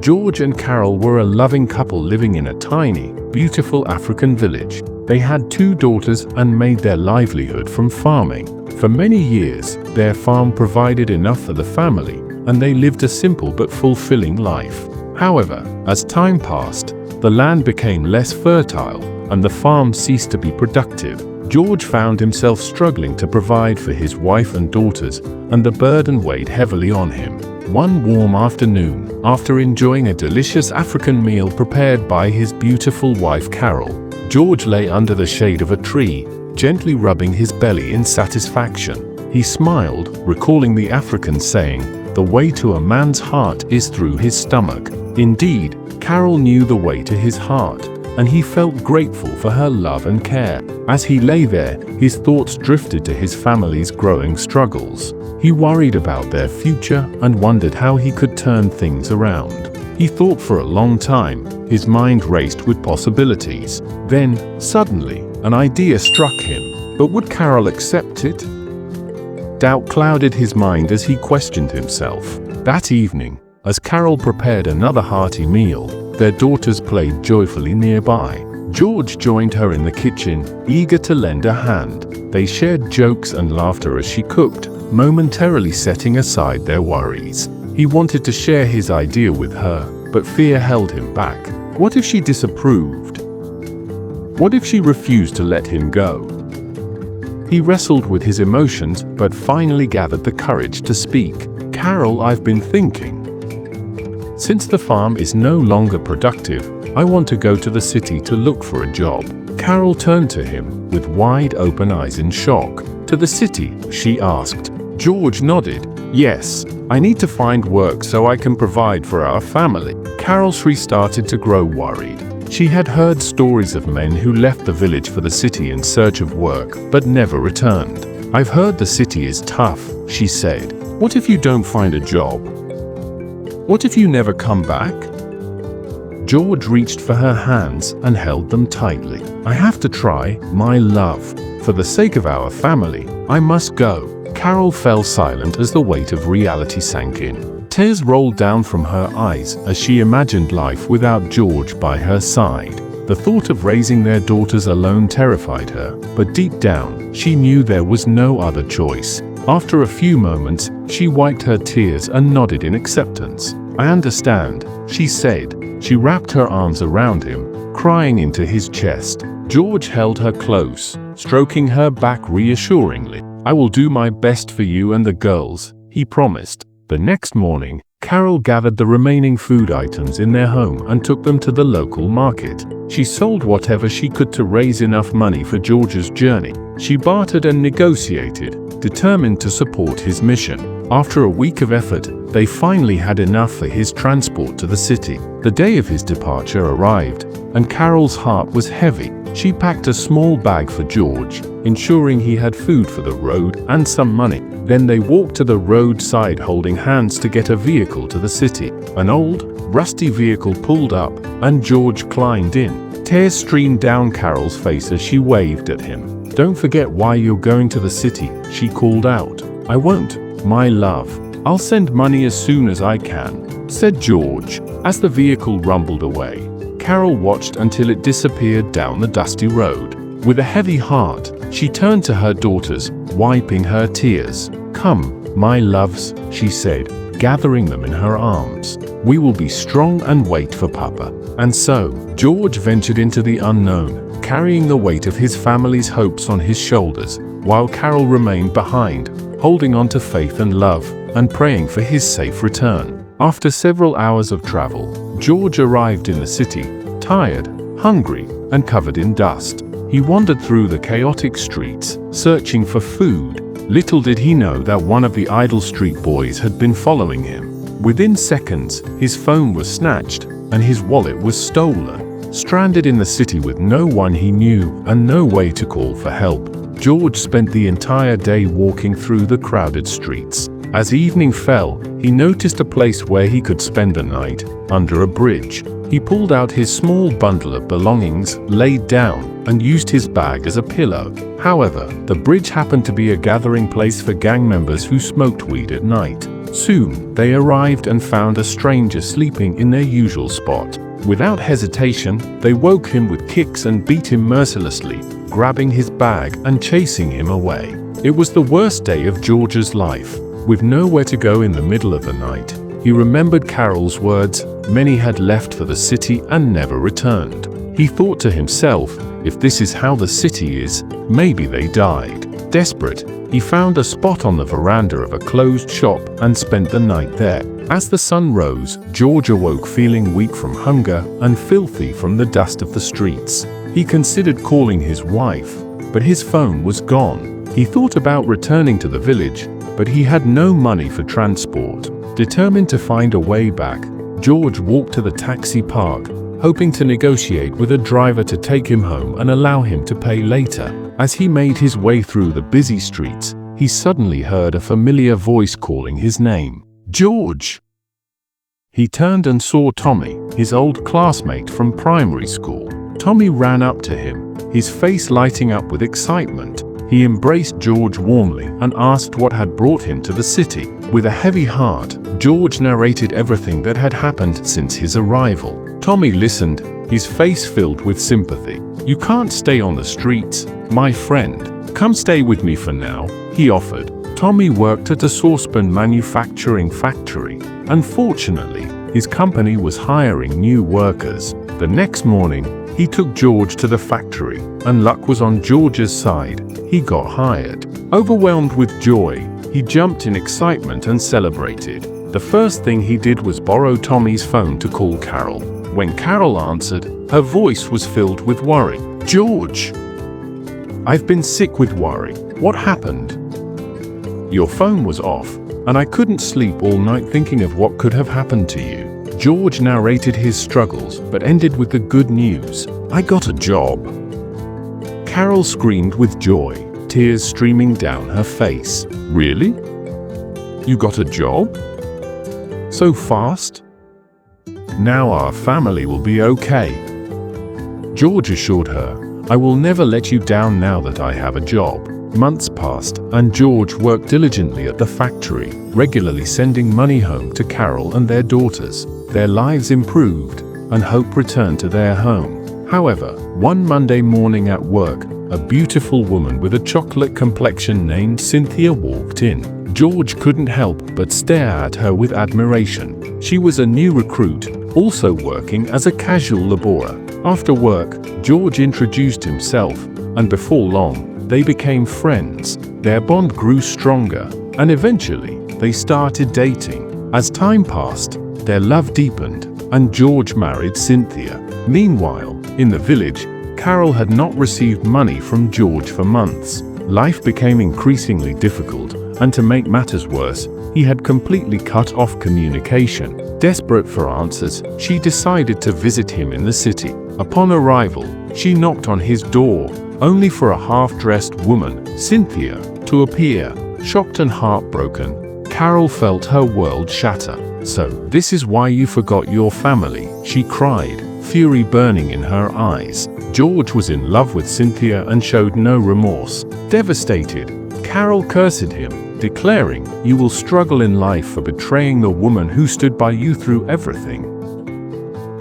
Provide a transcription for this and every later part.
George and Carol were a loving couple living in a tiny, beautiful African village. They had 2 daughters and made their livelihood from farming. For many years, their farm provided enough for the family, and they lived a simple but fulfilling life. However, as time passed, the land became less fertile, and the farm ceased to be productive. George found himself struggling to provide for his wife and daughters, and the burden weighed heavily on him. One warm afternoon, after enjoying a delicious African meal prepared by his beautiful wife Carol, George lay under the shade of a tree, gently rubbing his belly in satisfaction. He smiled, recalling the African saying, "The way to a man's heart is through his stomach." Indeed, Carol knew the way to his heart, and he felt grateful for her love and care. As he lay there, his thoughts drifted to his family's growing struggles. He worried about their future and wondered how he could turn things around. He thought for a long time, his mind raced with possibilities. Then, suddenly, an idea struck him. But would Carol accept it? Doubt clouded his mind as he questioned himself. That evening, as Carol prepared another hearty meal, their daughters played joyfully nearby. George joined her in the kitchen, eager to lend a hand. They shared jokes and laughter as she cooked, momentarily setting aside their worries. He wanted to share his idea with her, but fear held him back. What if she disapproved? What if she refused to let him go? He wrestled with his emotions, but finally gathered the courage to speak. "Carol, I've been thinking. Since the farm is no longer productive, I want to go to the city to look for a job." Carol turned to him, with wide open eyes in shock. "To the city?" she asked. George nodded. "Yes, I need to find work so I can provide for our family." Carol's tree started to grow worried. She had heard stories of men who left the village for the city in search of work, but never returned. "I've heard the city is tough," she said. "What if you don't find a job? What if you never come back?" George reached for her hands and held them tightly. "I have to try, my love. For the sake of our family, I must go." Carol fell silent as the weight of reality sank in. Tears rolled down from her eyes as she imagined life without George by her side. The thought of raising their daughters alone terrified her, but deep down, she knew there was no other choice. After a few moments, she wiped her tears and nodded in acceptance. "I understand," she said. She wrapped her arms around him, crying into his chest. George held her close, stroking her back reassuringly. "I will do my best for you and the girls," he promised. The next morning, Carol gathered the remaining food items in their home and took them to the local market. She sold whatever she could to raise enough money for George's journey. She bartered and negotiated, determined to support his mission. After a week of effort, they finally had enough for his transport to the city. The day of his departure arrived, and Carol's heart was heavy. She packed a small bag for George, ensuring he had food for the road and some money. Then they walked to the roadside holding hands to get a vehicle to the city. An old, rusty vehicle pulled up, and George climbed in. Tears streamed down Carol's face as she waved at him. "Don't forget why you're going to the city," she called out. "I won't, my love. I'll send money as soon as I can," said George. As the vehicle rumbled away, Carol watched until it disappeared down the dusty road. With a heavy heart, she turned to her daughters, wiping her tears. "Come, my loves," she said, gathering them in her arms. "We will be strong and wait for Papa." And so, George ventured into the unknown, carrying the weight of his family's hopes on his shoulders, while Carol remained behind, holding on to faith and love, and praying for his safe return. After several hours of travel, George arrived in the city, tired, hungry, and covered in dust. He wandered through the chaotic streets, searching for food. Little did he know that one of the idle street boys had been following him. Within seconds, his phone was snatched, and his wallet was stolen. Stranded in the city with no one he knew and no way to call for help, George spent the entire day walking through the crowded streets. As evening fell, he noticed a place where he could spend the night, under a bridge. He pulled out his small bundle of belongings, laid down, and used his bag as a pillow. However, the bridge happened to be a gathering place for gang members who smoked weed at night. Soon, they arrived and found a stranger sleeping in their usual spot. Without hesitation, they woke him with kicks and beat him mercilessly, grabbing his bag and chasing him away. It was the worst day of George's life. With nowhere to go in the middle of the night, he remembered Carol's words. Many had left for the city and never returned. He thought to himself, if this is how the city is, maybe they died. Desperate, he found a spot on the veranda of a closed shop and spent the night there. As the sun rose, George awoke feeling weak from hunger and filthy from the dust of the streets. He considered calling his wife, but his phone was gone. He thought about returning to the village, but he had no money for transport. Determined to find a way back, George walked to the taxi park, hoping to negotiate with a driver to take him home and allow him to pay later. As he made his way through the busy streets, he suddenly heard a familiar voice calling his name. George! He turned and saw Tommy, his old classmate from primary school. Tommy ran up to him, his face lighting up with excitement. He embraced George warmly and asked what had brought him to the city. With a heavy heart, George narrated everything that had happened since his arrival. Tommy listened, his face filled with sympathy. You can't stay on the streets, my friend. Come stay with me for now, he offered. Tommy worked at a saucepan manufacturing factory. Unfortunately, his company was hiring new workers. The next morning, he took George to the factory, and luck was on George's side. He got hired. Overwhelmed with joy, he jumped in excitement and celebrated. The first thing he did was borrow Tommy's phone to call Carol. When Carol answered, her voice was filled with worry. George! I've been sick with worry. What happened? Your phone was off, and I couldn't sleep all night thinking of what could have happened to you. George narrated his struggles, but ended with the good news. I got a job. Carol screamed with joy, tears streaming down her face. Really? You got a job? So fast? Now our family will be okay. George assured her, I will never let you down now that I have a job. Months passed, and George worked diligently at the factory, regularly sending money home to Carol and their daughters. Their lives improved, and hope returned to their home. However, one Monday morning at work, a beautiful woman with a chocolate complexion named Cynthia walked in. George couldn't help but stare at her with admiration. She was a new recruit, also working as a casual laborer. After work, George introduced himself, and before long, they became friends. Their bond grew stronger, and eventually, they started dating. As time passed, their love deepened, and George married Cynthia. Meanwhile, in the village, Carol had not received money from George for months. Life became increasingly difficult, and to make matters worse, he had completely cut off communication. Desperate for answers, she decided to visit him in the city. Upon arrival, she knocked on his door, only for a half-dressed woman, Cynthia, to appear. Shocked and heartbroken, Carol felt her world shatter. So, this is why you forgot your family, she cried, fury burning in her eyes. George was in love with Cynthia and showed no remorse. Devastated, Carol cursed him, declaring, you will struggle in life for betraying the woman who stood by you through everything.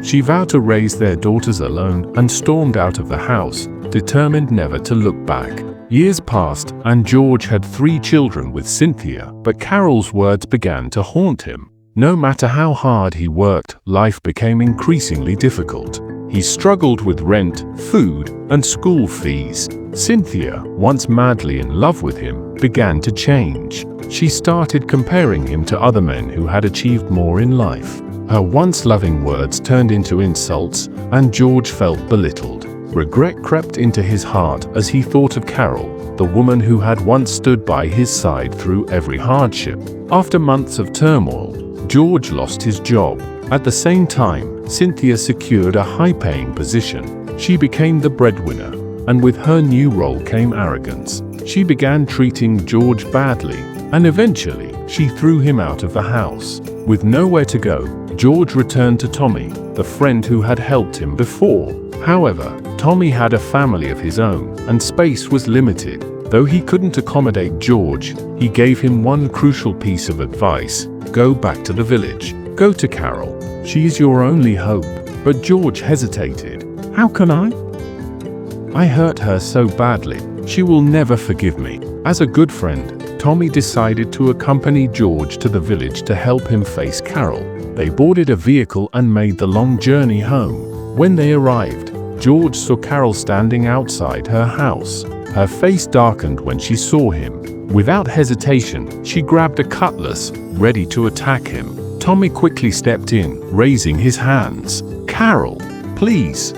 She vowed to raise their daughters alone and stormed out of the house, determined never to look back. Years passed, and George had 3 children with Cynthia, but Carol's words began to haunt him. No matter how hard he worked, life became increasingly difficult. He struggled with rent, food, and school fees. Cynthia, once madly in love with him, began to change. She started comparing him to other men who had achieved more in life. Her once loving words turned into insults, and George felt belittled. Regret crept into his heart as he thought of Carol, the woman who had once stood by his side through every hardship. After months of turmoil, George lost his job. At the same time, Cynthia secured a high-paying position. She became the breadwinner, and with her new role came arrogance. She began treating George badly, and eventually, she threw him out of the house. With nowhere to go, George returned to Tommy, the friend who had helped him before. However, Tommy had a family of his own, and space was limited. Though he couldn't accommodate George, he gave him one crucial piece of advice: go back to the village. Go to Carol. She is your only hope. But George hesitated. How can I? I hurt her so badly. She will never forgive me. As a good friend, Tommy decided to accompany George to the village to help him face Carol. They boarded a vehicle and made the long journey home. When they arrived, George saw Carol standing outside her house. Her face darkened when she saw him. Without hesitation, she grabbed a cutlass, ready to attack him. Tommy quickly stepped in, raising his hands. Carol, please.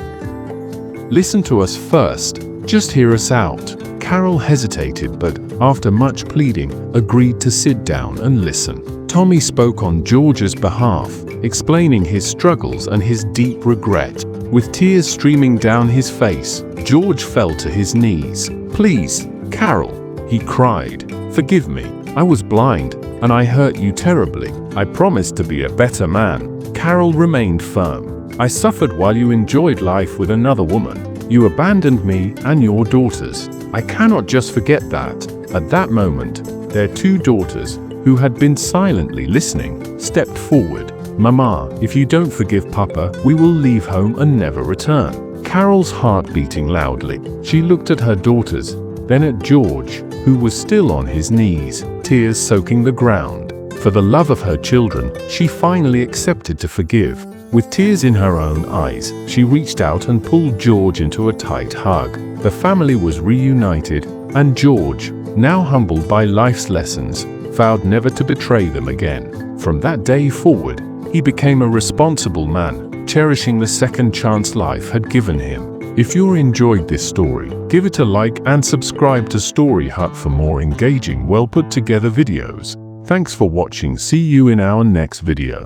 Listen to us first. Just hear us out. Carol hesitated, but after much pleading, agreed to sit down and listen. Tommy spoke on George's behalf, explaining his struggles and his deep regret. With tears streaming down his face, George fell to his knees. Please, Carol, he cried. Forgive me. I was blind, and I hurt you terribly. I promised to be a better man. Carol remained firm. I suffered while you enjoyed life with another woman. You abandoned me and your daughters. I cannot just forget that. At that moment, their two daughters, who had been silently listening, stepped forward. Mama, if you don't forgive Papa, we will leave home and never return. Carol's heart beating loudly. She looked at her daughters, then at George, who was still on his knees, tears soaking the ground. For the love of her children, she finally accepted to forgive. With tears in her own eyes, she reached out and pulled George into a tight hug. The family was reunited, and George, now humbled by life's lessons, vowed never to betray them again. From that day forward, he became a responsible man, cherishing the second chance life had given him. If you enjoyed this story, give it a like and subscribe to Story Hut for more engaging, well put together videos. Thanks for watching. See you in our next video.